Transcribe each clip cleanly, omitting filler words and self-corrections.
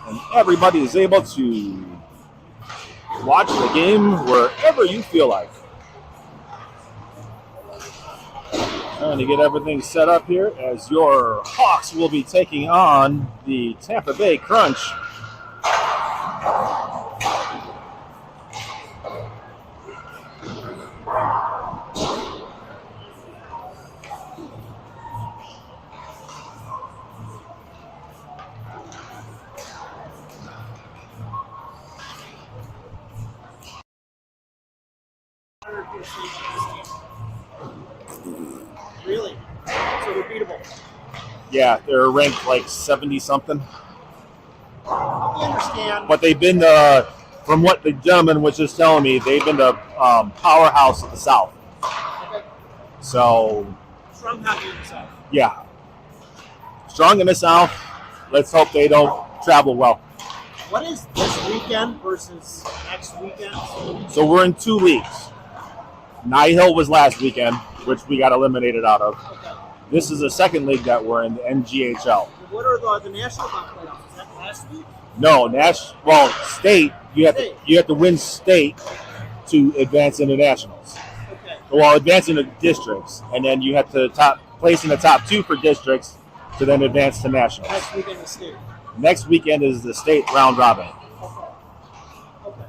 and everybody is able to watch the game wherever you feel like. Trying to get everything set up here as your Hawks will be taking on the Tampa Bay Crunch. Really? So they're beatable. Yeah, they're ranked like 70 something. I understand. But they've been from what the gentleman was just telling me, they've been the powerhouse of the South. Okay. So, Strong hockey in the South. yeah. Strong in the South. Let's hope they don't travel well. What is this weekend versus next weekend? So we're in 2 leagues. Nye Hill was last weekend, which we got eliminated out of. Okay. This is the second league that we're in, the NGHL. What are the national playoffs? Is that last week? No, state. You have to win state to advance into nationals. Okay. Well, advance into districts, and then you have to place in the top 2 for districts to then advance to nationals. Next weekend is state. Next weekend is the state round robin. Okay.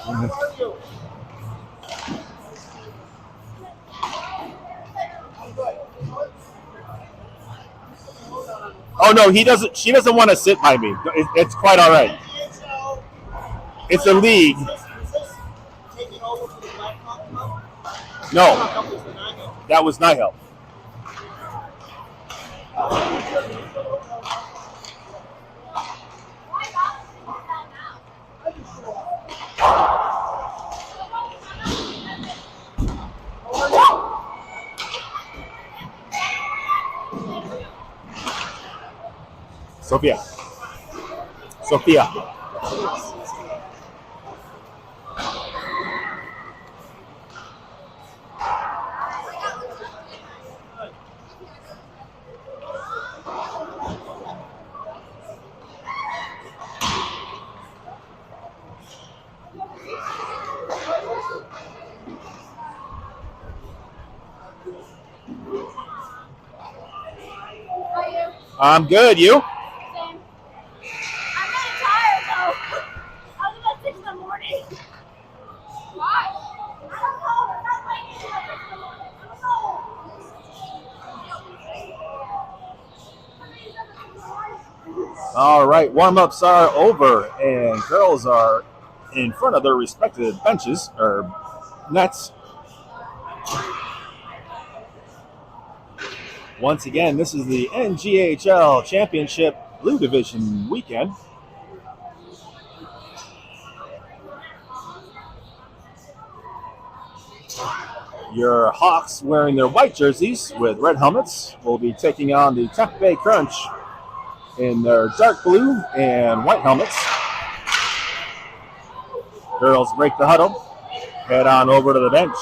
Mm-hmm. How are you? Oh no, he doesn't. She doesn't want to sit by me. It's quite all right. It's a league. Is this taking over for the Blackhawk Cup? No, Cup was the Nigel. that was Nihil. Sophia. I'm good. You? Same. I'm really tired though. I was about 6 in the morning. Why? I don't know. It's not like 6 in the morning. I don't know. All right. Warm-ups are over, and girls are in front of their respective benches or nets. Once again, this is the NGHL Championship Blue Division weekend. Your Hawks wearing their white jerseys with red helmets will be taking on the Tampa Bay Crunch in their dark blue and white helmets. Girls break the huddle, head on over to the bench.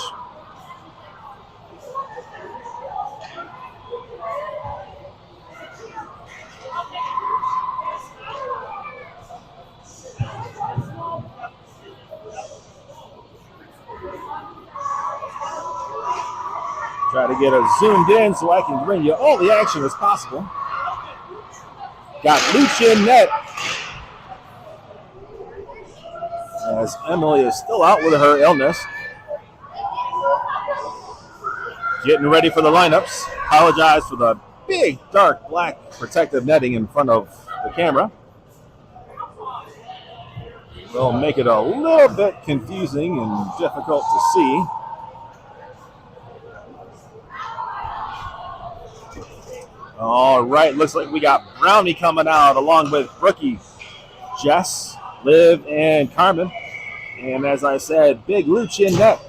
Try to get us zoomed in so I can bring you all the action as possible. Got Lucia in net, as Emily is still out with her illness. Getting ready for the lineups. Apologize for the big, dark, black protective netting in front of the camera. Will make it a little bit confusing and difficult to see. All right, looks like we got Brownie coming out along with rookie Jess, Liv, and Carmen. And as I said, big Luch in net.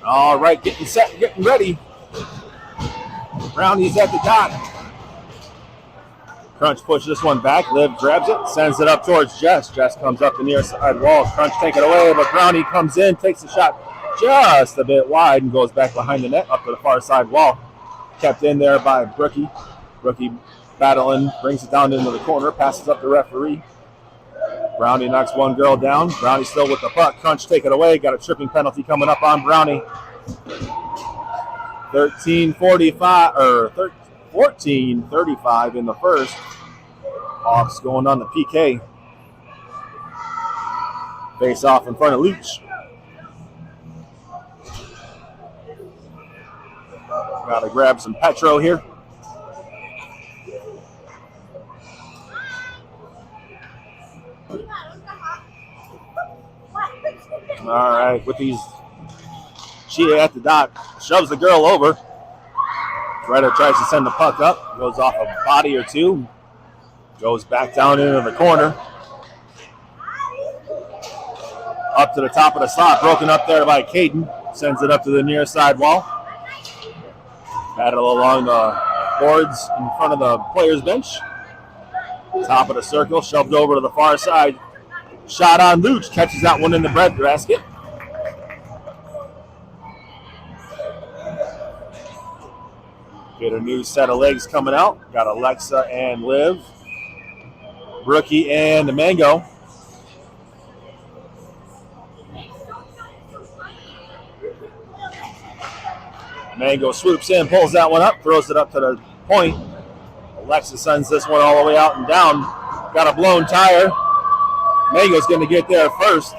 All right, getting set, getting ready. Brownie's at the dot. Crunch pushes this one back. Liv grabs it, sends it up towards Jess. Jess comes up the near side wall. Crunch take it away, but Brownie comes in, takes the shot just a bit wide and goes back behind the net up to the far side wall. Kept in there by Brookie. Brookie battling, brings it down into the corner, passes up the referee. Brownie knocks one girl down. Brownie still with the puck. Crunch take it away. Got a tripping penalty coming up on Brownie. 14:35 in the first. Hawks going on the PK. Face off in front of Leach. Got to grab some Petro here. All right, with these, she at the dot, shoves the girl over. Greta tries to send the puck up, goes off a body or two, goes back down into the corner. Up to the top of the slot, broken up there by Caden, sends it up to the near side wall. Battle along the boards in front of the players' bench. Top of the circle, shoved over to the far side. Shot on Luch, catches that one in the bread basket. Get a new set of legs coming out. Got Alexa and Liv. Brookie and Mango. Mango swoops in, pulls that one up, throws it up to the point. Alexa sends this one all the way out and down. Got a blown tire. Mango's going to get there first.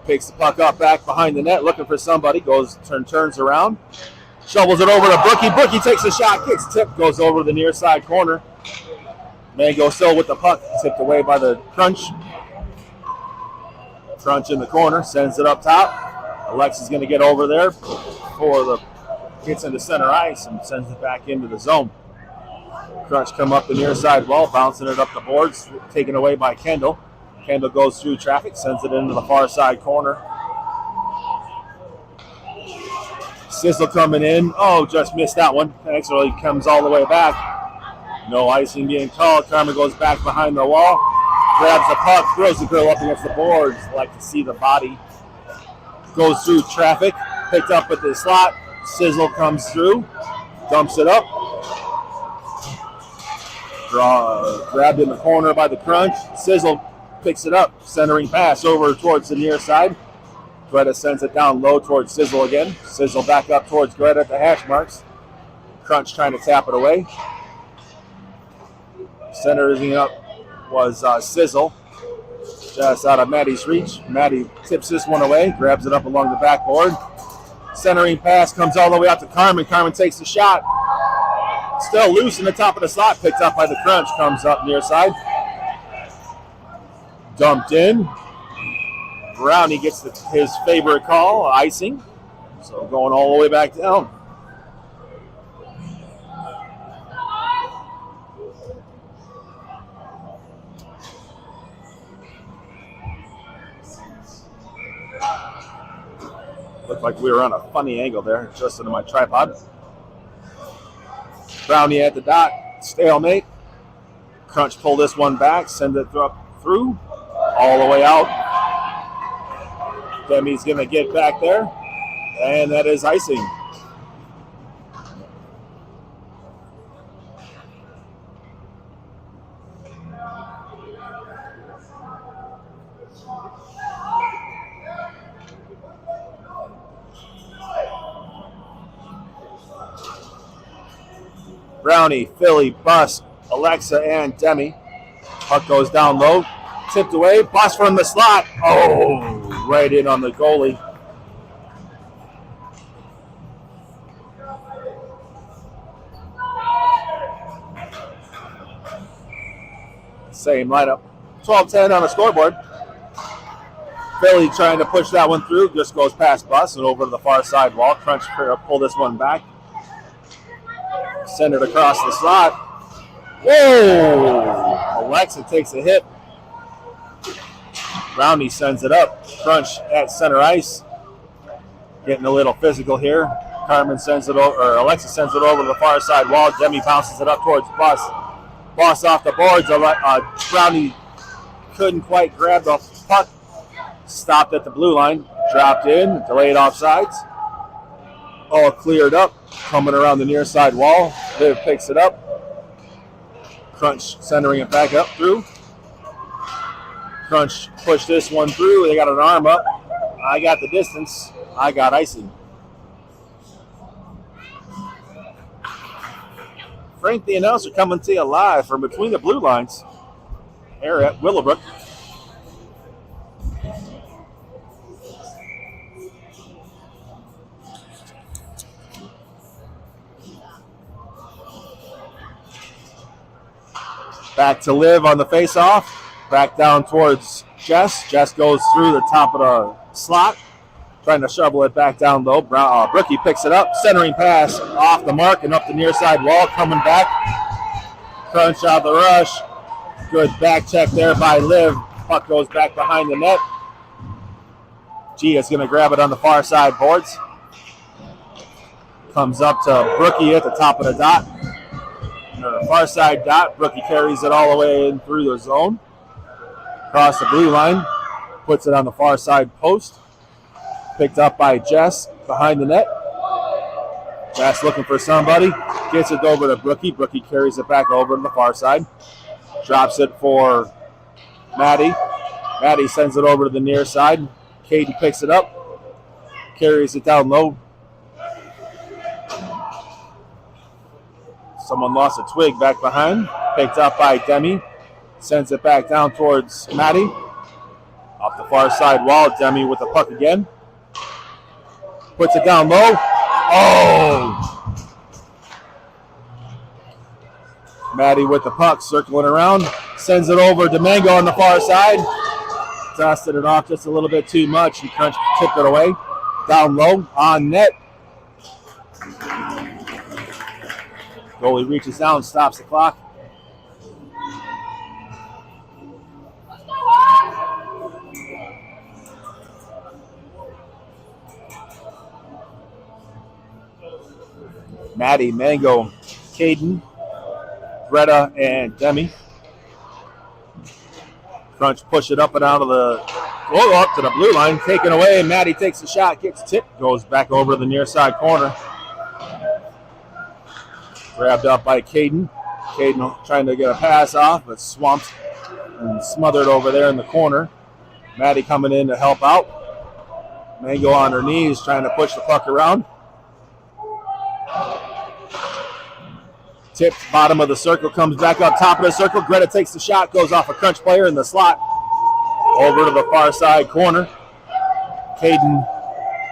Picks the puck up back behind the net, looking for somebody. Turns around. Shovels it over to Brookie. Brookie takes a shot, kicks tip, goes over the near side corner. Mango still with the puck, tipped away by the Crunch. Crunch in the corner, sends it up top. Alexa's going to get over there for the gets into center ice and sends it back into the zone. Crunch come up the near side wall, bouncing it up the boards, taken away by Kendall. Kendall goes through traffic, sends it into the far side corner. Sizzle coming in. Oh, just missed that one. Actually comes all the way back. No icing being called. Carmen goes back behind the wall, grabs the puck, throws the girl up against the boards. Like to see the body. Goes through traffic, picked up at the slot. Sizzle comes through, dumps it up. Grabbed in the corner by the Crunch. Sizzle picks it up, centering pass over towards the near side. Greta sends it down low towards Sizzle again. Sizzle back up towards Greta at the hash marks. Crunch trying to tap it away. Centering up was Sizzle. Just out of Maddie's reach. Maddie tips this one away, grabs it up along the backboard. Centering pass comes all the way out to Carmen. Carmen takes the shot. Still loose in the top of the slot, picked up by the Crunch. Comes up near side. Dumped in. Brownie gets his favorite call, icing. So going all the way back down. Looked like we were on a funny angle there, adjusted to my tripod. Brownie at the dot, stalemate. Crunch pull this one back, send it through, all the way out. Demi's going to get back there, and that is icing. Brownie, Philly, Bus, Alexa, and Demi. Puck goes down low, tipped away, Bus from the slot. Oh, right in on the goalie. Same lineup. 12-10 on the scoreboard. Philly trying to push that one through, just goes past Bus and over to the far side wall. Crunch pull this one back. Send it across the slot. Whoa! Alexa takes a hit. Brownie sends it up. Crunch at center ice. Getting a little physical here. Carmen sends it over, or Alexa sends it over to the far side wall. Demi bounces it up towards Bus. Bus off the boards. Brownie couldn't quite grab the puck. Stopped at the blue line. Dropped in. Delayed offsides. All cleared up. Coming around the near side wall. Liv picks it up. Crunch centering it back up through. Crunch pushed this one through. They got an arm up. I got the distance. I got icing. Frank, the announcer, coming to you live from between the blue lines here at Willowbrook. Back to Liv on the face-off. Back down towards Jess. Jess goes through the top of the slot. Trying to shovel it back down low. Brookie picks it up. Centering pass off the mark and up the near side wall. Coming back. Crunch out the rush. Good back check there by Liv. Puck goes back behind the net. Gia's going to grab it on the far side boards. Comes up to Brookie at the top of the dot. Far side dot. Brookie carries it all the way in through the zone. Across the blue line. Puts it on the far side post. Picked up by Jess behind the net. Jess looking for somebody. Gets it over to Brookie. Brookie carries it back over to the far side. Drops it for Maddie. Maddie sends it over to the near side. Katie picks it up. Carries it down low. Someone lost a twig back behind. Picked up by Demi. Sends it back down towards Maddie. Off the far side wall. Demi with the puck again. Puts it down low. Oh! Maddie with the puck, circling around. Sends it over to Mango on the far side. Dusted it off just a little bit too much. And Crunch tipped it away. Down low, on net. Goalie reaches down, stops the clock. Maddie, Mango, Caden, Greta, and Demi. Crunch push it up and out of the, up to the blue line, taken away. Maddie takes a shot, gets tipped, goes back over the near side corner. Grabbed up by Caden. Caden trying to get a pass off, but swamped and smothered over there in the corner. Maddie coming in to help out. Mango on her knees trying to push the puck around. Tipped bottom of the circle, comes back up top of the circle. Greta takes the shot, goes off a Crunch player in the slot. Over to the far side corner. Caden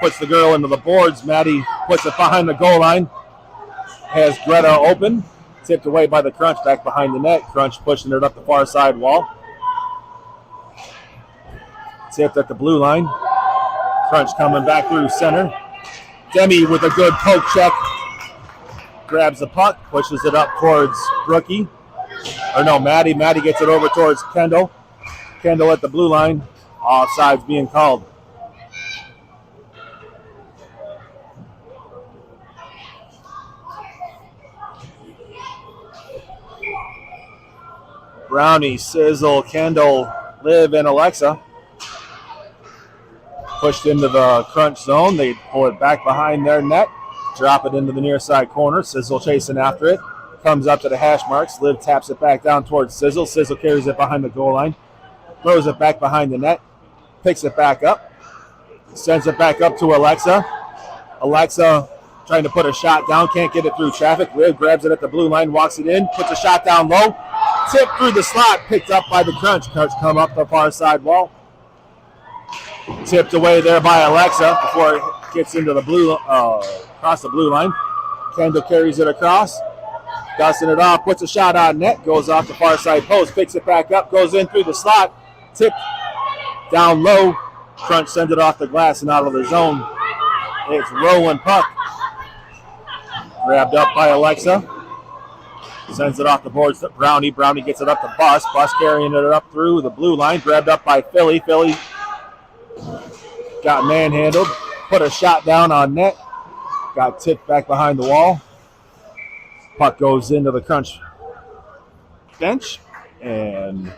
puts the girl into the boards. Maddie puts it behind the goal line. Has Greta open. Tipped away by the Crunch back behind the net. Crunch pushing it up the far side wall. Tipped at the blue line. Crunch coming back through center. Demi with a good poke check. Grabs the puck, pushes it up towards Brookie. Or no, Maddie. Maddie gets it over towards Kendall. Kendall at the blue line. Offsides being called. Brownie, Sizzle, Kendall, Liv, and Alexa. Pushed into the Crunch zone. They pull it back behind their net. Drop it into the near side corner. Sizzle chasing after it. Comes up to the hash marks. Liv taps it back down towards Sizzle. Sizzle carries it behind the goal line. Throws it back behind the net. Picks it back up. Sends it back up to Alexa. Alexa trying to put a shot down. Can't get it through traffic. Liv grabs it at the blue line. Walks it in. Puts a shot down low. Tipped through the slot. Picked up by the Crunch. Crunch come up the far side wall. Tipped away there by Alexa before it gets into the blue, across the blue line. Kendall carries it across. Dusting it off. Puts a shot on net. Goes off the far side post. Picks it back up. Goes in through the slot. Tipped down low. Crunch sends it off the glass and out of the zone. It's rolling puck. Grabbed up by Alexa. Sends it off the boards to Brownie. Brownie gets it up to Bus. Bus carrying it up through the blue line. Grabbed up by Philly. Philly got manhandled. Put a shot down on net. got tipped back behind the wall. Puck goes into the Crunch bench and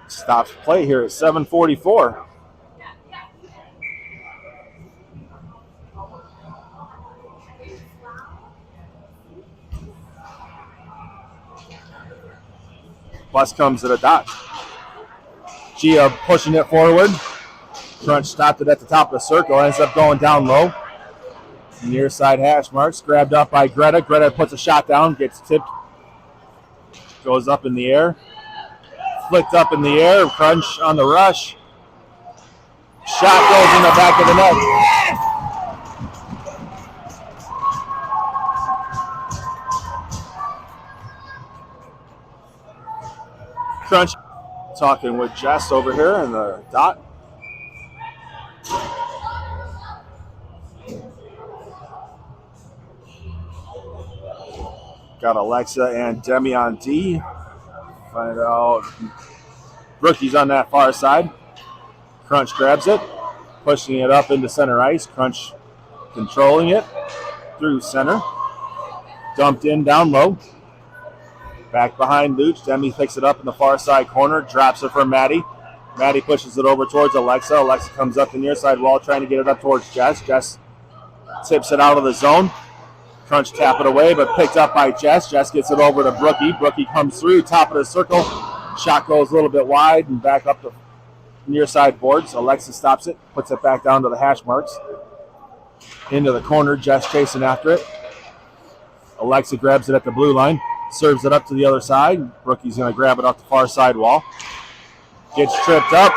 stops play here at 7:44. Bus comes to the dot. Gia pushing it forward. Crunch stopped it at the top of the circle. Ends up going down low. Near side hash marks. Grabbed up by Greta. Greta puts a shot down. Gets tipped. Goes up in the air. Flicked up in the air. Crunch on the rush. Shot goes in the back of the net. Crunch talking with Jess over here in the dot. Got Alexa and Demi on D. Find out Rookie's on that far side. Crunch grabs it, pushing it up into center ice. Crunch controlling it through center. Dumped in down low. Back behind Luch. Demi picks it up in the far side corner. Drops it for Maddie. Maddie pushes it over towards Alexa. Alexa comes up the near side wall trying to get it up towards Jess. Jess tips it out of the zone. Crunch tap it away, but picked up by Jess. Jess gets it over to Brookie. Brookie comes through, top of the circle. Shot goes a little bit wide and back up the near side boards. Alexa stops it, puts it back down to the hash marks. Into the corner, Jess chasing after it. Alexa grabs it at the blue line, serves it up to the other side. Brookie's going to grab it off the far side wall. Gets tripped up.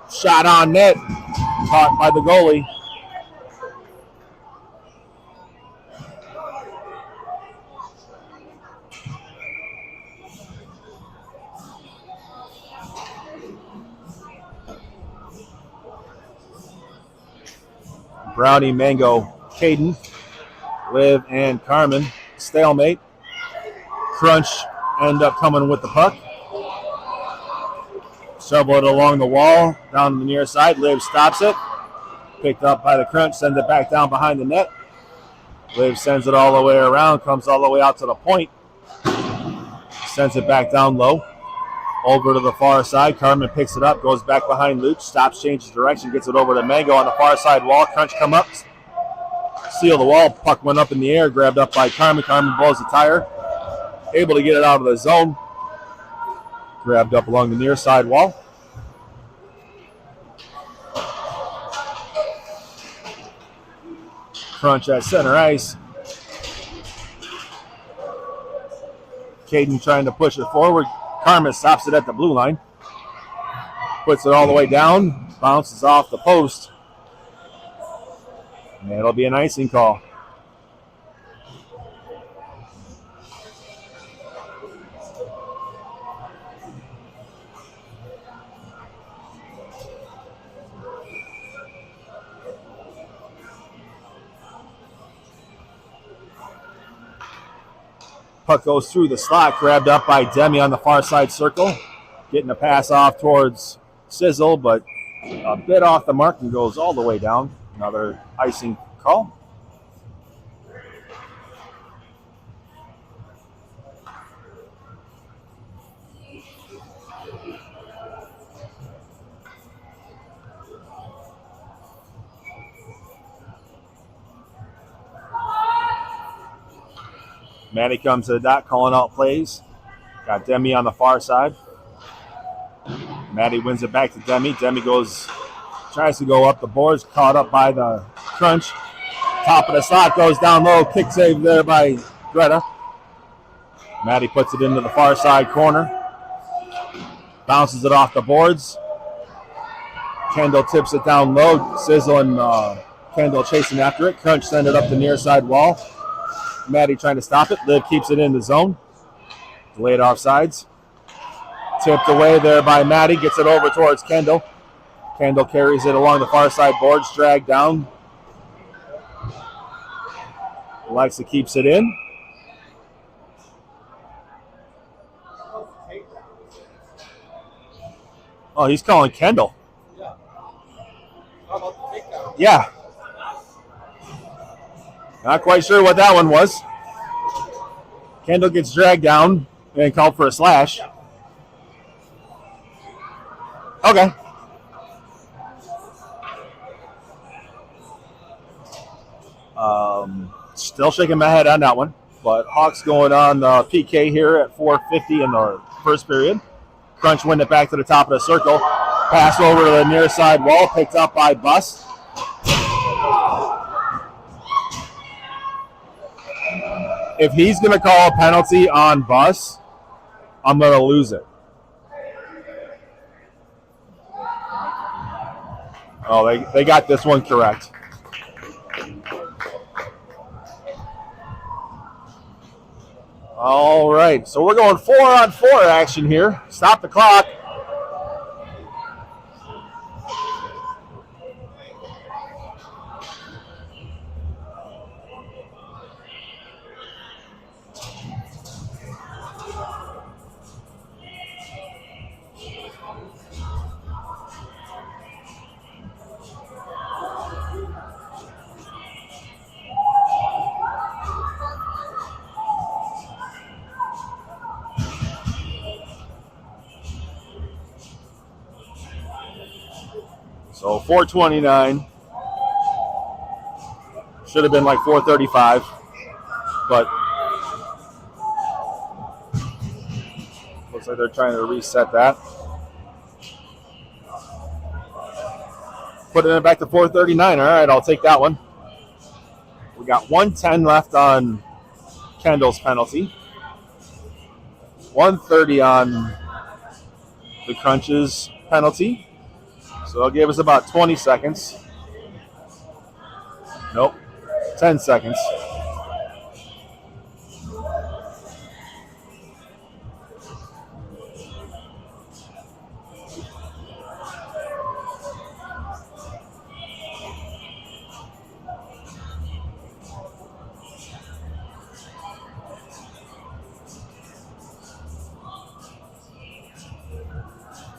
Shot on net. Caught by the goalie. Brownie, Mango, Caden, Liv, and Carmen. Stalemate. Crunch end up coming with the puck. Shovel it along the wall, down the near side. Liv stops it. Picked up by the Crunch, sends it back down behind the net. Liv sends it all the way around, comes all the way out to the point. Sends it back down low. Over to the far side. Carmen picks it up, goes back behind Luch, stops, changes direction, gets it over to Mango on the far side wall. Crunch come up, seal the wall. Puck went up in the air, grabbed up by Carmen. Carmen blows the tire. Able to get it out of the zone. Grabbed up along the near side wall. Crunch at center ice. Caden trying to push it forward. Carmen stops it at the blue line. Puts it all the way down. Bounces off the post. And it'll be an icing call. Puck goes through the slot, grabbed up by Demi on the far side circle. Getting a pass off towards Sizzle, but a bit off the mark and goes all the way down. Another icing call. Maddie comes to the dot, calling out plays. Got Demi on the far side. Maddie wins it back to Demi. Demi tries to go up the boards, caught up by the Crunch. Top of the slot, goes down low. Kick save there by Greta. Maddie puts it into the far side corner. Bounces it off the boards. Kendall tips it down low. Sizzle and Kendall chasing after it. Crunch send it up the near side wall. Maddie trying to stop it. Liv keeps it in the zone. Delayed offsides. Tipped away there by Maddie. Gets it over towards Kendall. Kendall carries it along the far side boards. Dragged down. Alexa keeps it in. Oh, he's calling Kendall. Yeah. How about the takedown? Yeah. Not quite sure what that one was. Kendall gets dragged down and called for a slash. Okay. Still shaking my head on that one. But Hawks going on the PK here at 4:50 in the first period. Crunch win it back to the top of the circle. Pass over to the near side wall, picked up by Bus. If he's going to call a penalty on Bus, I'm going to lose it. Oh, they got this one correct. All right, so we're going 4-on-4 action here. Stop the clock. So 4:29. Should have been like 4:35, but looks like they're trying to reset that. Putting it back to 4:39. All right, I'll take that one. We got 1:10 left on Kendall's penalty. 1:30 on the Crunch's penalty. So it'll give us about 20 seconds. Nope, 10 seconds.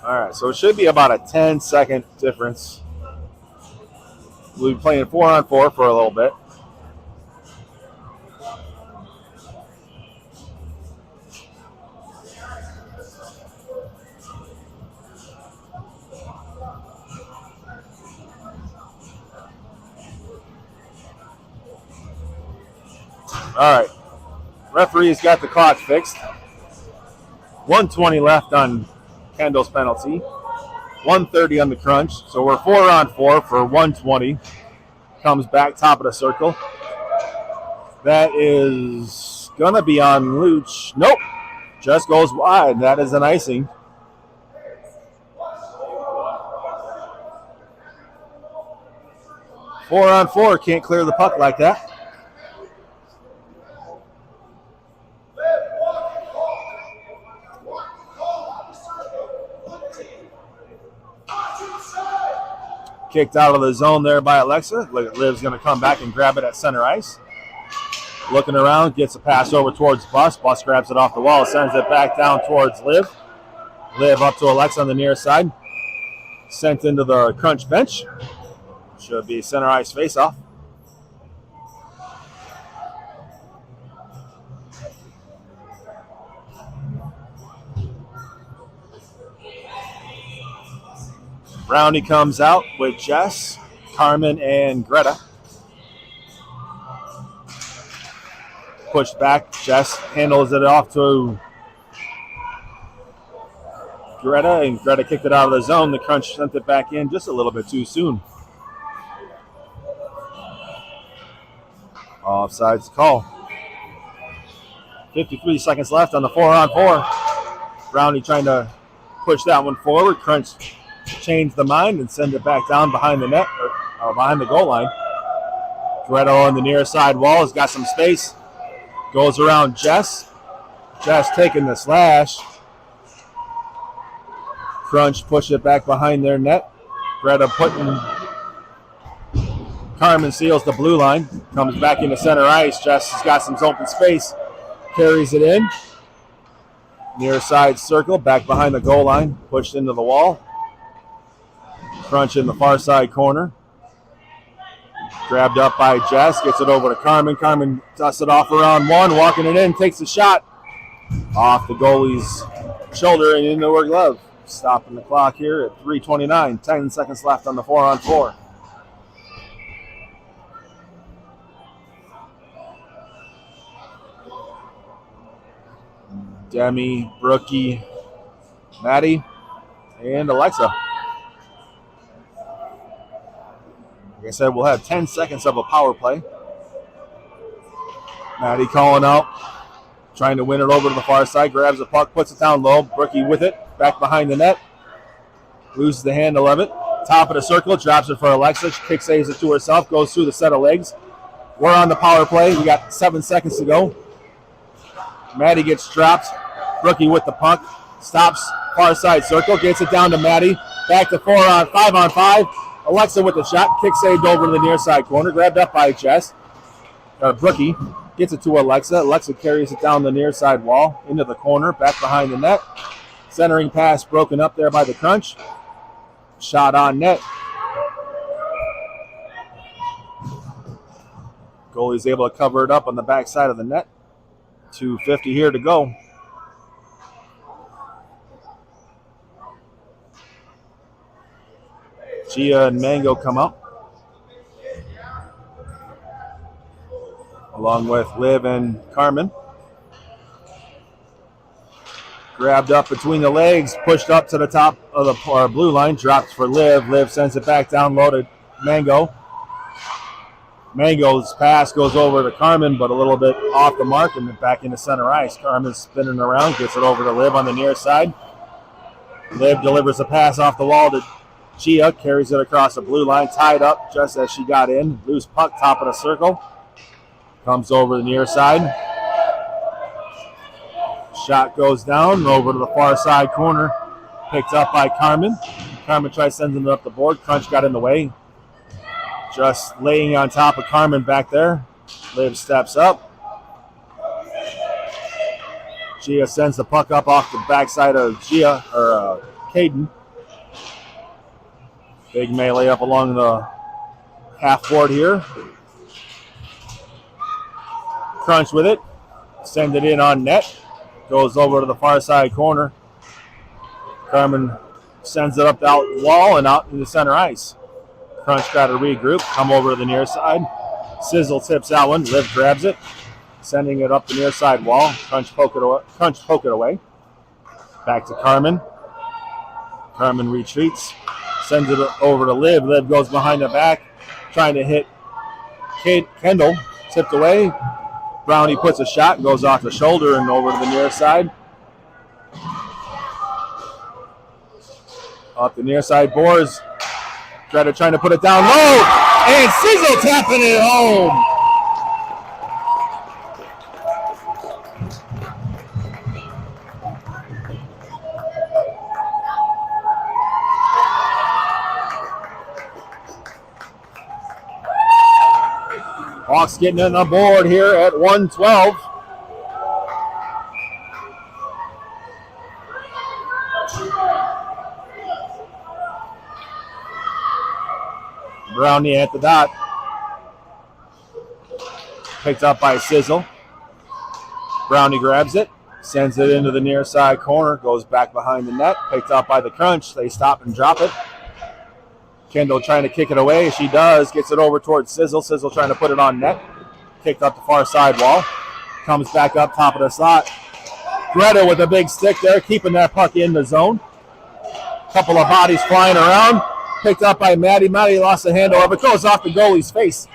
All right, so it should be about a 10-second difference. We'll be playing 4-on-4 for a little bit. All right, referee's got the clock fixed. 1:20 left on Kendall's penalty. 1:30 on the Crunch. So we're 4-on-4 for 1:20. Comes back top of the circle. That is going to be on Luch. Nope. Just goes wide. That is an icing. Four-on-4. Can't clear the puck like that. Kicked out of the zone there by Alexa. Liv's going to come back and grab it at center ice. Looking around, gets a pass over towards Bus. Bus grabs it off the wall, sends it back down towards Liv. Liv up to Alexa on the near side. Sent into the Crunch bench. Should be center ice faceoff. Brownie comes out with Jess, Carmen, and Greta. Pushed back. Jess handles it off to Greta, and Greta kicked it out of the zone. The Crunch sent it back in just a little bit too soon. Offside's call. 53 seconds left on the 4-on-4. Brownie trying to push that one forward. Crunch change the mind and send it back down behind the net or behind the goal line. Greta on the near side wall has got some space. Goes around Jess. Jess taking the slash. Crunch push it back behind their net. Greta putting Carmen seals the blue line. Comes back into center ice. Jess has got some open space. Carries it in. Near side circle. Back behind the goal line. Pushed into the wall. Crunch in the far side corner. Grabbed up by Jess, gets it over to Carmen. Carmen dusts it off around one, walking it in, takes a shot off the goalie's shoulder and into her glove. Stopping the clock here at 3:29. 10 seconds left on the 4-on-4. Demi, Brookie, Maddie, and Alexa. Like I said, we'll have 10 seconds of a power play. Maddie calling out, trying to win it over to the far side, grabs the puck, puts it down low. Brookie with it, back behind the net. Loses the handle of it. Top of the circle, drops it for Alexa. She kick saves it to herself, goes through the set of legs. We're on the power play. We got 7 seconds to go. Maddie gets dropped. Brookie with the puck. Stops far side circle, gets it down to Maddie. Back to 5-on-5. Alexa with the shot. Kick saved over to the near side corner. Grabbed up by Jess. Brookie gets it to Alexa. Alexa carries it down the near side wall into the corner, back behind the net. Centering pass broken up there by the Crunch. Shot on net. Goalie's able to cover it up on the back side of the net. 2:50 here to go. Gia and Mango come up, along with Liv and Carmen. Grabbed up between the legs, pushed up to the top of the blue line, drops for Liv. Liv sends it back down low to Mango. Mango's pass goes over to Carmen, but a little bit off the mark and then back into center ice. Carmen's spinning around, gets it over to Liv on the near side. Liv delivers a pass off the wall to Gia, carries it across the blue line, tied up just as she got in. Loose puck, top of the circle. Comes over the near side. Shot goes down, over to the far side corner. Picked up by Carmen. Carmen tries sending it up the board. Crunch got in the way. Just laying on top of Carmen back there. Liv steps up. Gia sends the puck up off the backside of Caden. Big melee up along the half board here. Crunch with it. Send it in on net. Goes over to the far side corner. Carmen sends it up the out wall and out into center ice. Crunch got to regroup. Come over to the near side. Sizzle tips that one. Liv grabs it. Sending it up the near side wall. Crunch poke it away. Back to Carmen. Carmen retreats. Sends it over to Liv. Liv goes behind the back. Trying to hit Kendall. Tipped away. Brownie puts a shot. Goes off the shoulder and over to the near side. Off the near side boards. Trying to put it down low. And Sizzle tapping it home. Hawks getting on the board here at 1:12. Brownie at the dot. Picked up by Sizzle. Brownie grabs it. Sends it into the near side corner. Goes back behind the net. Picked up by the Crunch. They stop and drop it. Kendall trying to kick it away. She does. Gets it over towards Sizzle. Sizzle trying to put it on net. Kicked up the far side wall. Comes back up top of the slot. Greta with a big stick there, keeping that puck in the zone. Couple of bodies flying around. Picked up by Maddie. Maddie lost the handle of it. Goes off the goalie's face.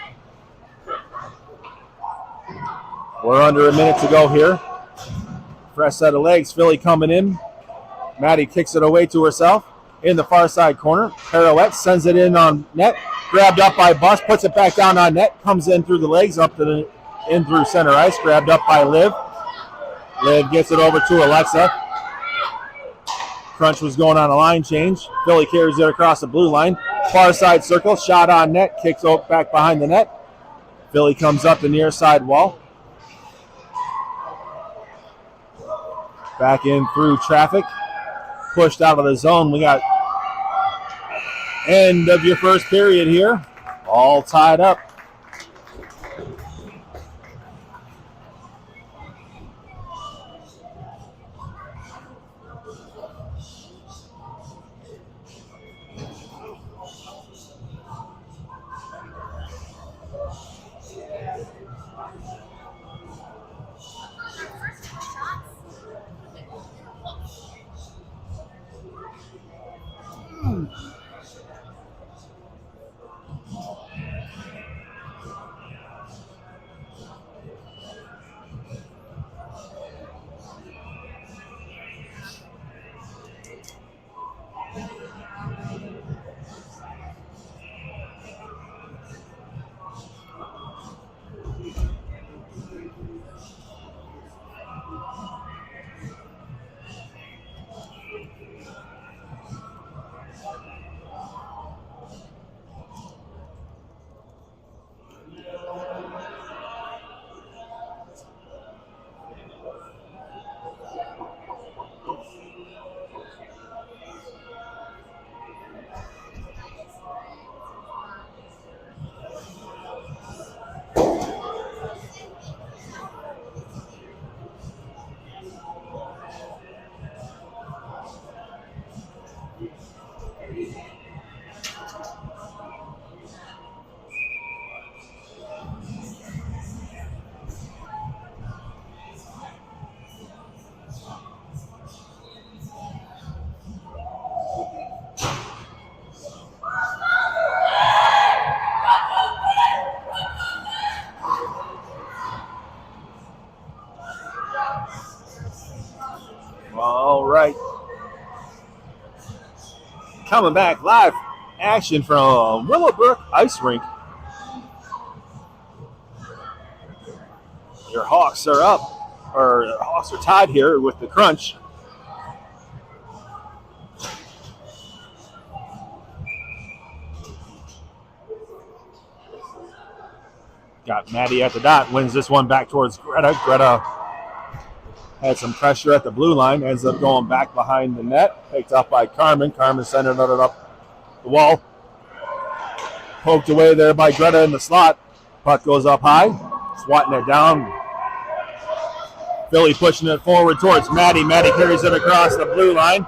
We're under a minute to go here. Fresh set of legs. Philly coming in. Maddie kicks it away to herself. In the far side corner. Pirouette sends it in on net. Grabbed up by Bus. Puts it back down on net. Comes in through the legs. Up to the in through center ice. Grabbed up by Liv. Liv gets it over to Alexa. Crunch was going on a line change. Philly carries it across the blue line. Far side circle. Shot on net. Kicks back behind the net. Philly comes up the near side wall. Back in through traffic. Pushed out of the zone. We got end of your first period here. All tied up. right. Coming back live action from Willowbrook Ice Rink. Your Hawks are up, or Hawks are tied here with the crunch. Got Maddie at the dot, wins this one back towards Greta. Greta had some pressure at the blue line, ends up going back behind the net, picked up by Carmen. Carmen sending it up the wall. Poked away there by Greta in the slot. Puck goes up high, swatting it down. Billy pushing it forward towards Maddie. Maddie carries it across the blue line.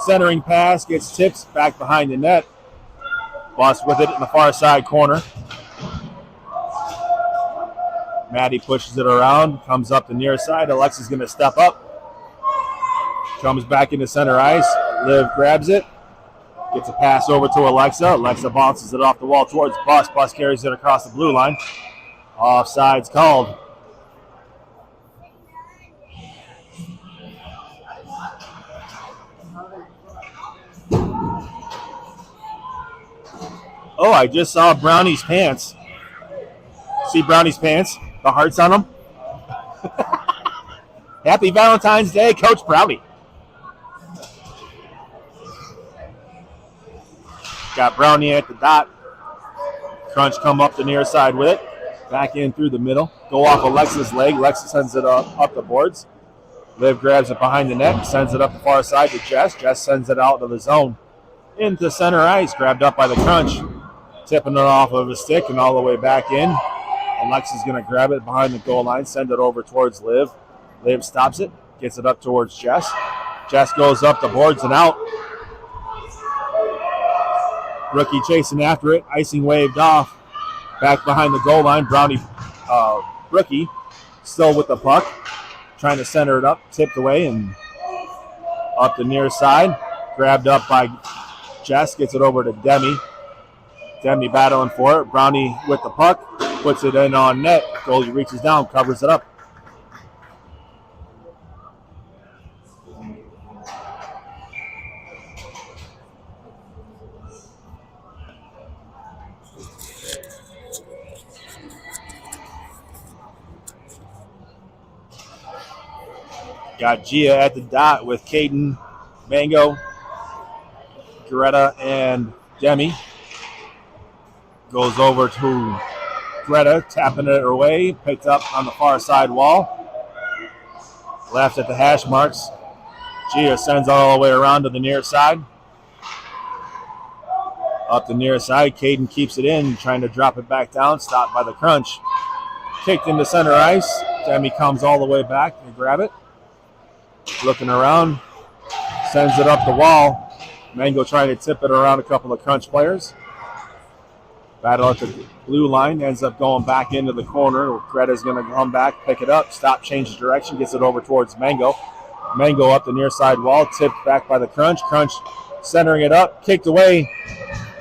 Centering pass, gets tipped back behind the net. Boss with it in the far side corner. Maddie pushes it around, comes up the near side. Alexa's going to step up. Comes back into center ice. Liv grabs it. Gets a pass over to Alexa. Alexa bounces it off the wall towards Bus. Bus carries it across the blue line. Offside's called. Oh, I just saw Brownie's pants. See Brownie's pants? The hearts on them? Happy Valentine's Day, Coach Brownie. Got Brownie at the dot. Crunch come up the near side with it. Back in through the middle. Go off Alexa's leg. Alexa sends it up the boards. Liv grabs it behind the net. Sends it up the far side to Jess. Jess sends it out to the zone. Into center ice. Grabbed up by the Crunch. Tipping it off of his stick and all the way back in. Alexa's going to grab it behind the goal line, send it over towards Liv. Liv stops it, gets it up towards Jess. Jess goes up the boards and out. Rookie chasing after it, icing waved off. Back behind the goal line, Brownie, rookie, still with the puck. Trying to center it up, tipped away and up the near side. Grabbed up by Jess, gets it over to Demi. Demi battling for it. Brownie with the puck, puts it in on net. Goalie reaches down, covers it up. Got Gia at the dot with Caden, Mango, Greta, and Demi. Goes over to Greta, tapping it away, picked up on the far side wall. Left at the hash marks. Gia sends all the way around to the near side. Up the near side, Caden keeps it in, trying to drop it back down, stopped by the Crunch. Kicked into center ice. Demi comes all the way back to grab it. Looking around, sends it up the wall. Mango trying to tip it around a couple of Crunch players. Battle at the blue line, ends up going back into the corner. Greta's going to come back, pick it up, stop, changes direction, gets it over towards Mango. Mango up the near side wall, tipped back by the Crunch. Crunch centering it up, kicked away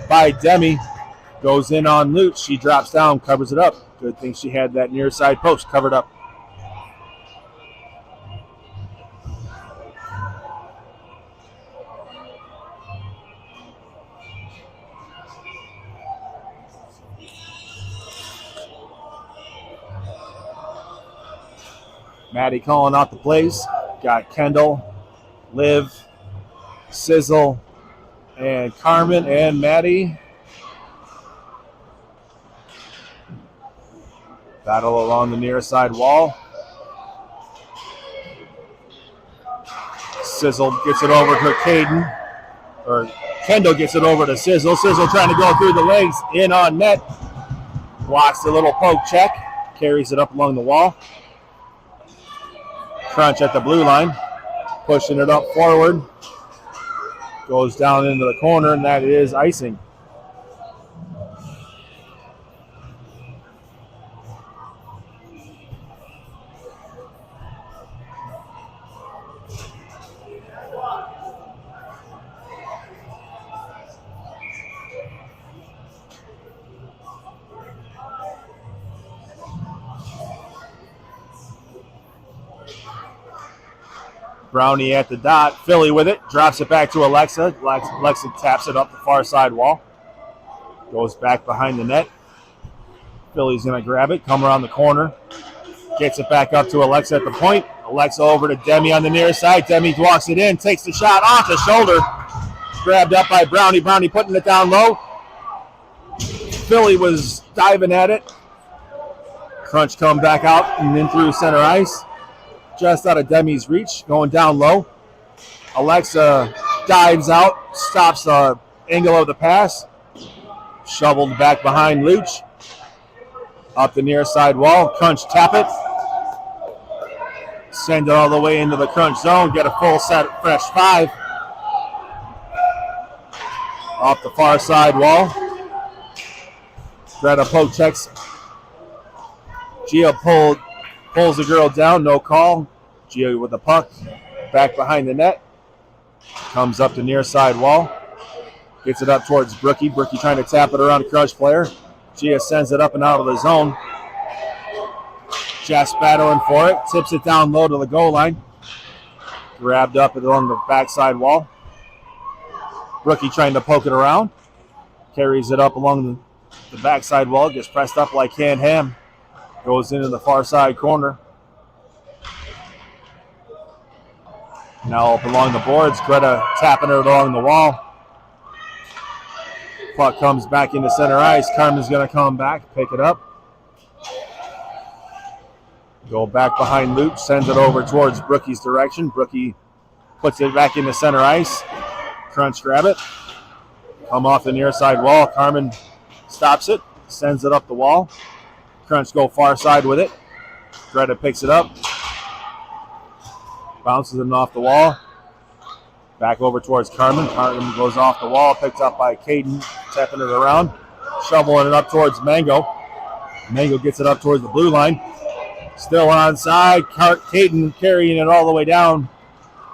by Demi. Goes in on Lute. She drops down, covers it up. Good thing she had that near side post covered up. Maddie calling out the plays. Got Kendall, Liv, Sizzle, and Carmen and Maddie. Battle along the near side wall. Sizzle gets it over to Caden. Or Kendall gets it over to Sizzle. Sizzle trying to go through the legs. In on net. Blocks the little poke check. Carries it up along the wall. Crunch at the blue line, pushing it up forward, goes down into the corner, and that is icing. Brownie at the dot. Philly with it. Drops it back to Alexa. Alexa taps it up the far side wall. Goes back behind the net. Philly's going to grab it. Come around the corner. Gets it back up to Alexa at the point. Alexa over to Demi on the near side. Demi walks it in. Takes the shot off the shoulder. Grabbed up by Brownie. Brownie putting it down low. Philly was diving at it. Crunch come back out and in through center ice. Just out of Demi's reach, going down low. Alexa dives out, stops the angle of the pass. Shoveled back behind Luch. Up the near side wall. Crunch tap it. Send it all the way into the Crunch zone. Get a full set, fresh 5. Off the far side wall. Greta poke checks. Gia pulls the girl down, no call. Gia with the puck, back behind the net. Comes up the near side wall. Gets it up towards Brookie. Brookie trying to tap it around a Crush player. Gia sends it up and out of the zone. Jess battling for it. Tips it down low to the goal line. Grabbed up along the backside wall. Brookie trying to poke it around. Carries it up along the backside wall. Gets pressed up like canned ham. Goes into the far side corner. Now up along the boards. Greta tapping it along the wall. Puck comes back into center ice. Carmen's going to come back, pick it up. Go back behind Luke. Sends it over towards Brookie's direction. Brookie puts it back into center ice. Crunch grab it. Come off the near side wall. Carmen stops it. Sends it up the wall. Crunch go far side with it. Greta picks it up. Bounces it off the wall. Back over towards Carmen. Carmen goes off the wall. Picked up by Caden. Tapping it around. Shoveling it up towards Mango. Mango gets it up towards the blue line. Still onside. Caden carrying it all the way down.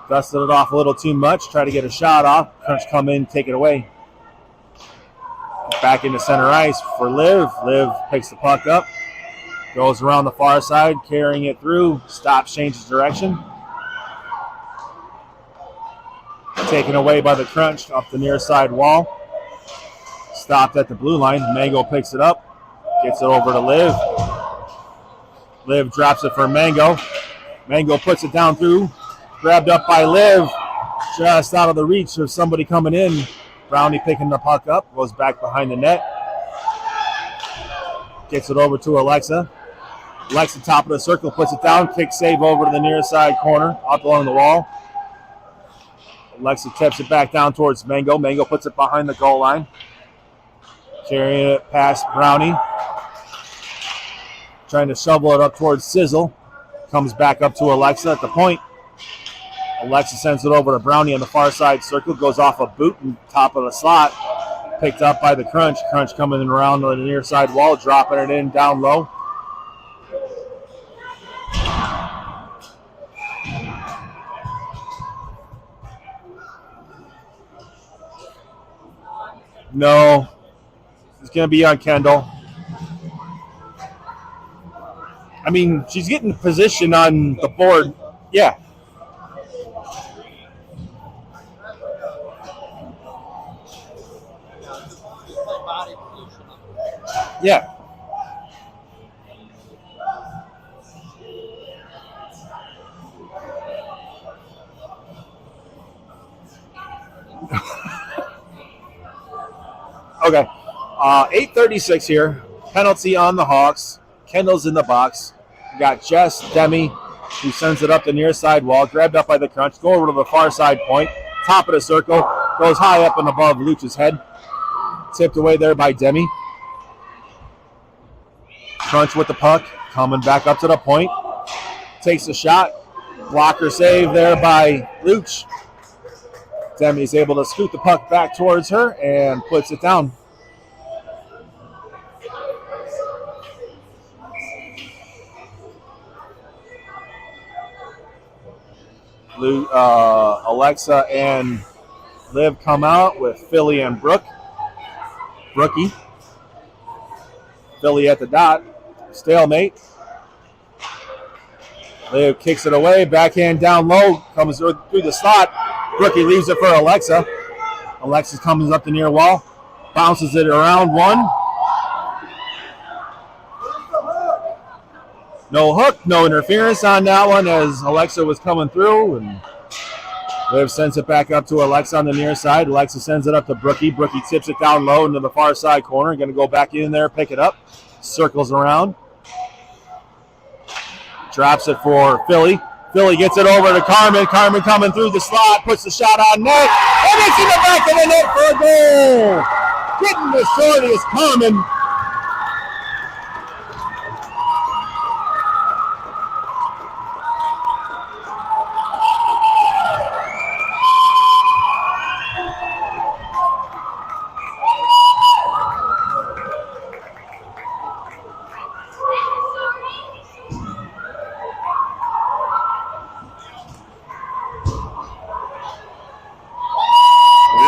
Dusted it off a little too much. Try to get a shot off. Crunch come in, take it away. Back into center ice for Liv. Liv picks the puck up. Goes around the far side, carrying it through. Stops, changes direction. Taken away by the Crunch up the near side wall. Stopped at the blue line. Mango picks it up. Gets it over to Liv. Liv drops it for Mango. Mango puts it down through. Grabbed up by Liv. Just out of the reach of somebody coming in. Brownie picking the puck up. Goes back behind the net. Gets it over to Alexa. Alexa, top of the circle, puts it down. Kick save over to the near side corner. Up along the wall. Alexa tips it back down towards Mango. Mango puts it behind the goal line. Carrying it past Brownie. Trying to shovel it up towards Sizzle. Comes back up to Alexa at the point. Alexa sends it over to Brownie on the far side circle. Goes off a boot and top of the slot. Picked up by the Crunch. Crunch coming around the near side wall. Dropping it in down low. No. It's going to be on Kendall. I mean, she's getting position on the board. Yeah. Yeah. Okay. 8:36 here. Penalty on the Hawks. Kendall's in the box. We got Jess, Demi, who sends it up the near side wall. Grabbed up by the Crunch. Go over to the far side point. Top of the circle. Goes high up and above Luch's head. Tipped away there by Demi. Crunch with the puck. Coming back up to the point. Takes a shot. Blocker save there by Luch. Demi's able to scoot the puck back towards her and puts it down. Alexa and Liv come out with Philly and Brookie. Philly at the dot. Stalemate. Liv kicks it away, backhand down low, comes through the slot. Brookie leaves it for Alexa. Alexa comes up the near wall, bounces it around one. No hook, no interference on that one as Alexa was coming through, and Liv sends it back up to Alexa on the near side. Alexa sends it up to Brookie. Brookie tips it down low into the far side corner. Going to go back in there, pick it up, circles around. Drops it for Philly. Philly gets it over to Carmen. Carmen coming through the slot, puts the shot on net, and it's in the back of the net for a goal. Getting the shorty is Carmen.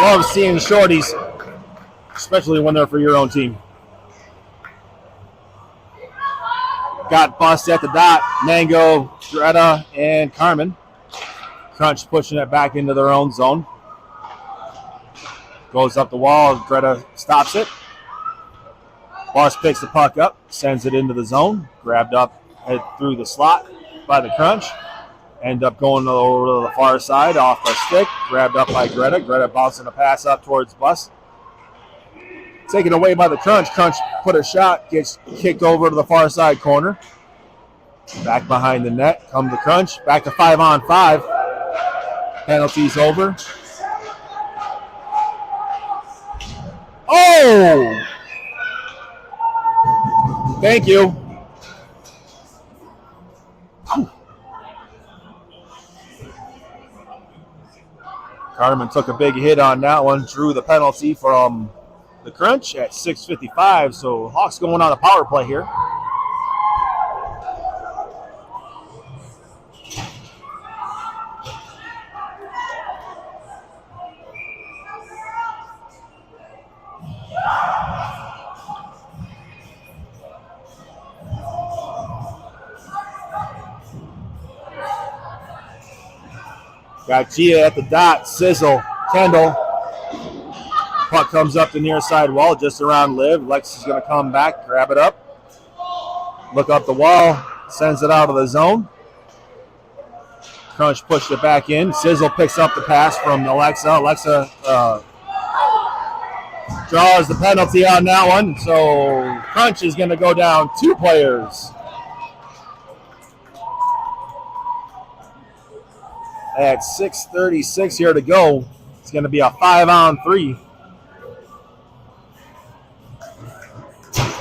Love seeing shorties, especially when they're for your own team. Got bust at the dot. Mango, Greta, and Carmen. Crunch pushing it back into their own zone. Goes up the wall. Greta stops it. Boss picks the puck up, sends it into the zone. Grabbed up through the slot by the Crunch. End up going over to the far side off the stick. Grabbed up by Greta. Greta bouncing a pass up towards Bus. Taken away by the Crunch. Crunch put a shot, gets kicked over to the far side corner. Back behind the net. Come the Crunch. Back to 5-on-5. Penalties over. Oh! Thank you. Carmen took a big hit on that one, drew the penalty from the Crunch at 6:55. So Hawks going on a power play here. Got Gia at the dot, Sizzle, Kendall. Puck comes up the near side wall, just around Liv. Lex is going to come back, grab it up. Look up the wall, sends it out of the zone. Crunch pushed it back in. Sizzle picks up the pass from Alexa. Alexa draws the penalty on that one. So Crunch is going to go down 2 players. At 6:36 here to go. It's going to be a 5-on-3.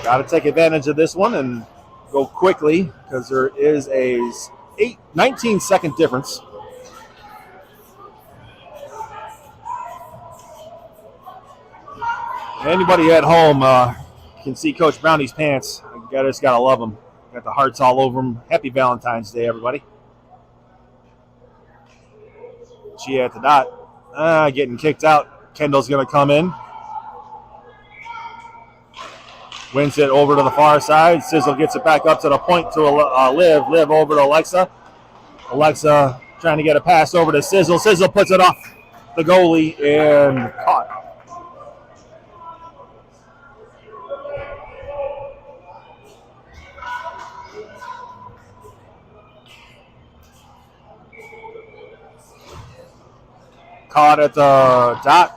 Got to take advantage of this one and go quickly because there is a 19-second difference. Anybody at home can see Coach Brownie's pants. You just got to love them. Got the hearts all over them. Happy Valentine's Day, everybody. She at the dot. Getting kicked out. Kendall's going to come in. Wins it over to the far side. Sizzle gets it back up to the point to Liv. Liv over to Alexa. Alexa trying to get a pass over to Sizzle. Sizzle puts it off the goalie and caught. Caught at the dot.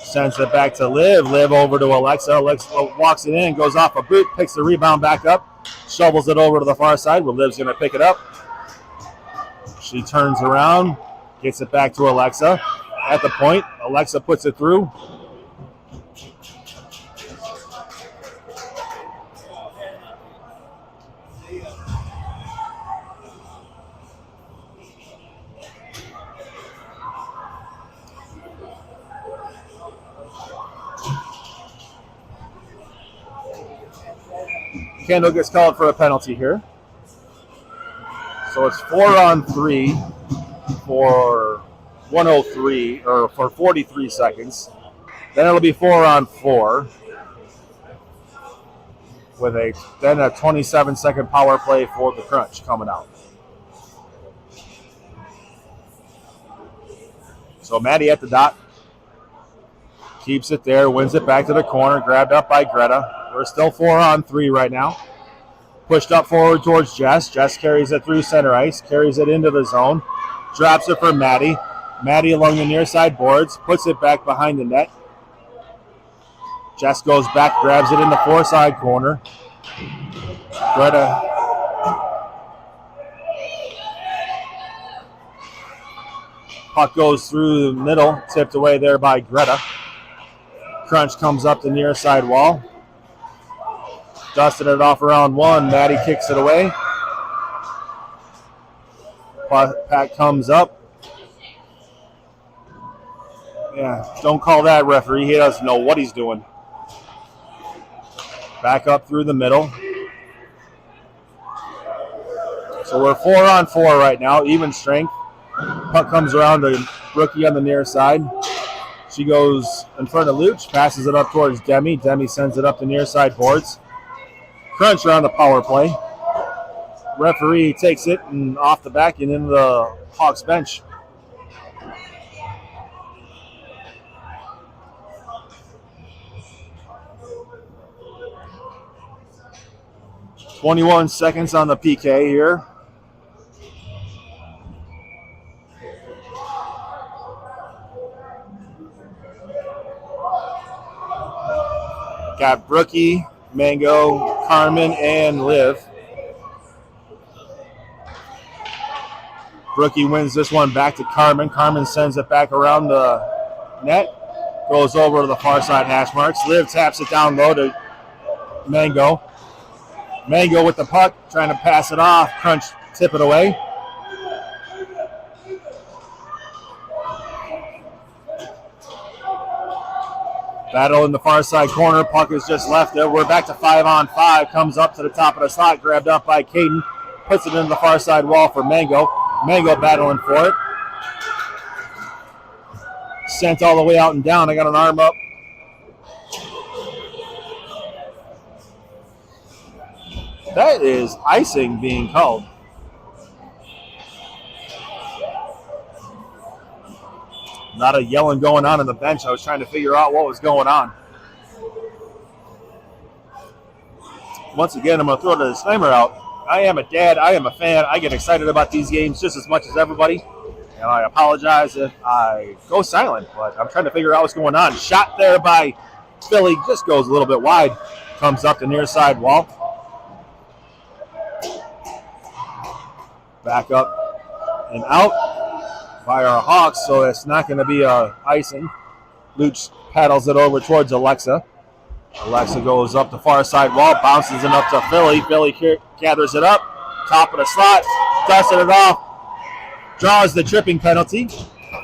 Sends it back to Liv. Liv over to Alexa. Alexa walks it in, goes off a boot, picks the rebound back up, shovels it over to the far side where Liv's going to pick it up. She turns around, gets it back to Alexa. At the point, Alexa puts it through. Kendall gets called for a penalty here. So it's 4-on-3 for 103 or for 43 seconds. Then it'll be 4-on-4 with a 27-second power play for the Crunch coming out. So Maddie at the dot. Keeps it there, wins it back to the corner, grabbed up by Greta. We're still 4-on-3 right now. Pushed up forward towards Jess. Jess carries it through center ice, carries it into the zone, drops it for Maddie. Maddie along the near side boards, puts it back behind the net. Jess goes back, grabs it in the far side corner. Greta puck goes through the middle, tipped away there by Greta. Crunch comes up the near side wall. Dusted it off around one. Maddie kicks it away. Pat comes up. Yeah, don't call that referee. He doesn't know what he's doing. Back up through the middle. So we're 4-on-4 right now, even strength. Puck comes around to Brookie on the near side. She goes in front of Luch, passes it up towards Demi. Demi sends it up the near side boards. Crunch on the power play. Referee takes it and off the back and into the Hawks bench. "21 seconds on the PK here. Got Brookie, Mango, Carmen, and Liv. Brookie wins this one back to Carmen. Carmen sends it back around the net. Goes over to the far side hash marks. Liv taps it down low to Mango. Mango with the puck, trying to pass it off. Crunch, tip it away. Battle in the far side corner. Puck is just left there. We're back to 5-on-5. Comes up to the top of the slot. Grabbed up by Caden. Puts it in the far side wall for Mango. Mango battling for it. Sent all the way out and down. I got an arm up. That is icing being called. A lot of yelling going on the bench. I was trying to figure out what was going on. Once again, I'm going to throw the disclaimer out. I am a dad. I am a fan. I get excited about these games just as much as everybody. And I apologize if I go silent, but I'm trying to figure out what's going on. Shot there by Philly. Just goes a little bit wide. Comes up the near side wall. Back up and out by our Hawks, so it's not going to be icing. Luch paddles it over towards Alexa. Alexa goes up the far side wall, bounces it up to Philly. Philly gathers it up, top of the slot, dusted it off, draws the tripping penalty.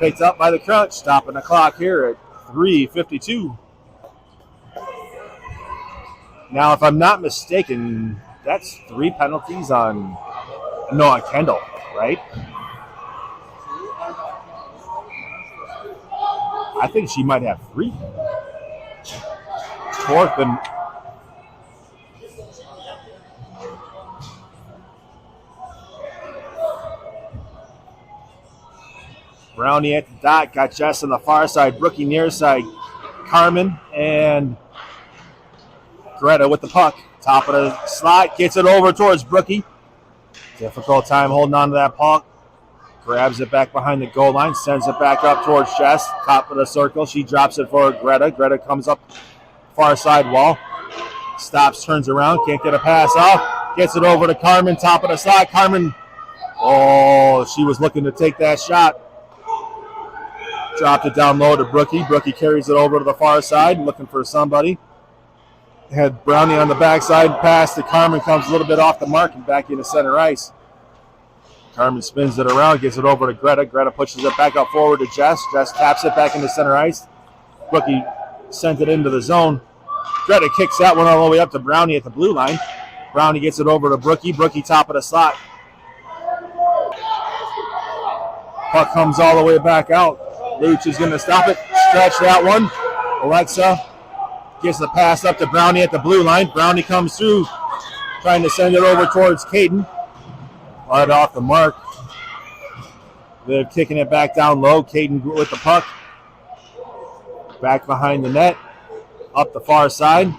Picked up by the Crunch, stopping the clock here at 3:52. Now, if I'm not mistaken, that's 3 penalties on Kendall, right? I think she might have 3. Fourth and Brownie at the dot, got Jess on the far side, Brookie near side, Carmen and Greta with the puck. Top of the slot, gets it over towards Brookie. Difficult time holding on to that puck. Grabs it back behind the goal line, sends it back up towards Jess. Top of the circle, she drops it for Greta. Greta comes up far side wall. Stops, turns around, can't get a pass off. Gets it over to Carmen, top of the slot. Carmen, she was looking to take that shot. Dropped it down low to Brookie. Brookie carries it over to the far side, looking for somebody. Had Brownie on the backside, pass to Carmen, comes a little bit off the mark and back into center ice. Carmen spins it around, gets it over to Greta. Greta pushes it back up forward to Jess. Jess taps it back into center ice. Brookie sent it into the zone. Greta kicks that one all the way up to Brownie at the blue line. Brownie gets it over to Brookie. Brookie top of the slot. Puck comes all the way back out. Luch is going to stop it. Stretch that one. Alexa gets the pass up to Brownie at the blue line. Brownie comes through, trying to send it over towards Caden. Right off the mark. They're kicking it back down low. Caden with the puck. Back behind the net. Up the far side.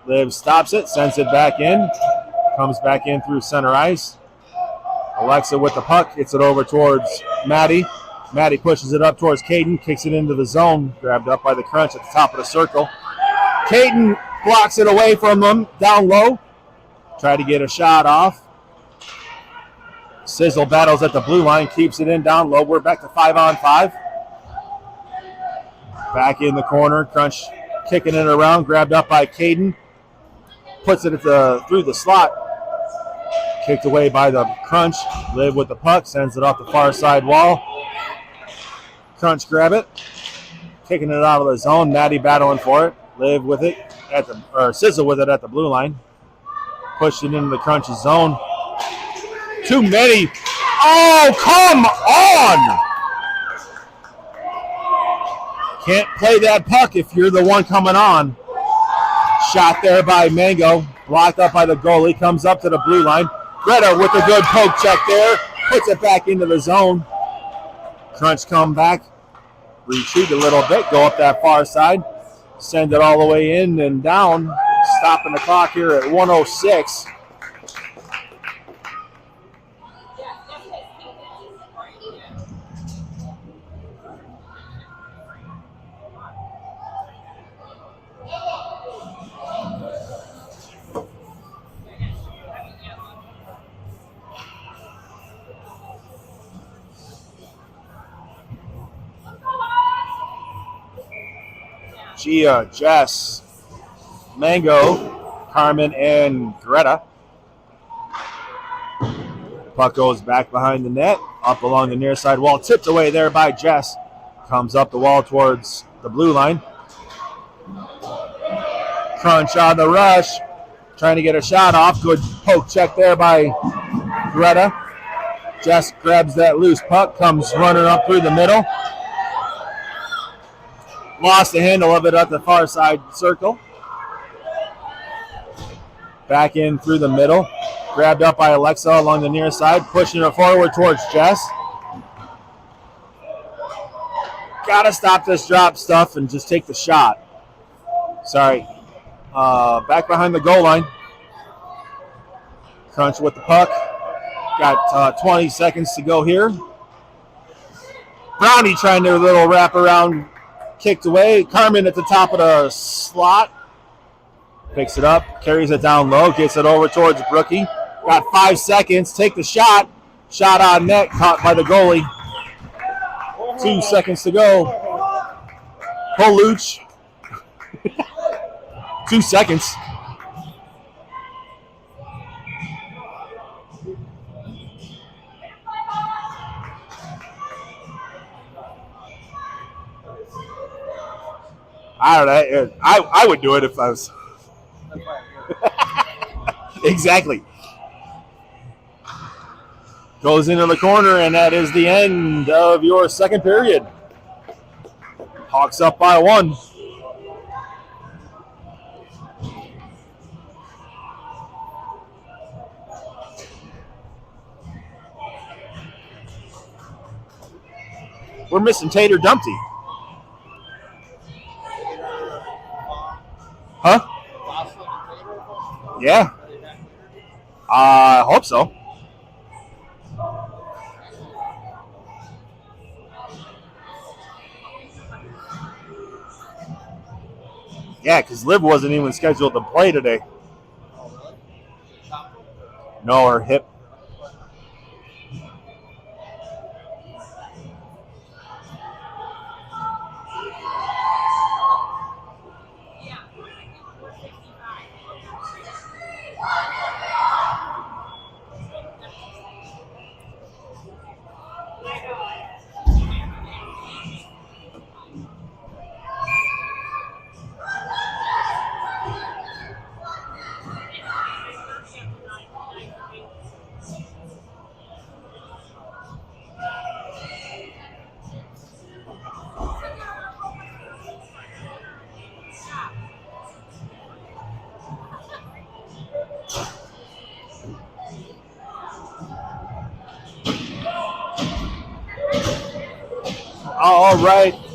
Liv stops it, sends it back in. Comes back in through center ice. Alexa with the puck. Gets it over towards Maddie. Maddie pushes it up towards Caden. Kicks it into the zone. Grabbed up by the Crunch at the top of the circle. Caden blocks it away from them down low. Try to get a shot off. Sizzle battles at the blue line. Keeps it in down low. We're back to 5-on-5. Back in the corner. Crunch kicking it around. Grabbed up by Caden. Puts it through the slot. Kicked away by the Crunch. Liv with the puck. Sends it off the far side wall. Crunch grab it. Kicking it out of the zone. Maddie battling for it. Liv with it Sizzle with it at the blue line. Pushed it into the Crunch's zone. Too many. Oh, come on! Can't play that puck if you're the one coming on. Shot there by Mango. Blocked up by the goalie. Comes up to the blue line. Greta with a good poke check there. Puts it back into the zone. Crunch come back. Retreat a little bit. Go up that far side. Send it all the way in and down. Stopping the clock here at 1:06. Gia, Jess, Mango, Carmen, and Greta. Puck goes back behind the net, up along the near side wall, tipped away there by Jess. Comes up the wall towards the blue line. Crunch on the rush, trying to get a shot off. Good poke check there by Greta. Jess grabs that loose puck, comes running up through the middle. Lost the handle of it at the far side circle. Back in through the middle. Grabbed up by Alexa along the near side. Pushing it forward towards Jess. Gotta stop this drop stuff and just take the shot. Sorry. Back behind the goal line. Crunch with the puck. Got 20 seconds to go here. Brownie trying to do a little wrap around. Kicked away. Carmen at the top of the slot. Picks it up. Carries it down low. Gets it over towards Brookie. Got 5 seconds. Take the shot. Shot on net. Caught by the goalie. 2 seconds to go. Poluch. 2 seconds. I don't know. I would do it if I was. Exactly. Goes into the corner, and that is the end of your second period. Hawks up by 1. We're missing Tater Dumpty. Huh? Yeah. I hope so. Yeah, because Liv wasn't even scheduled to play today. No, her hip. All right.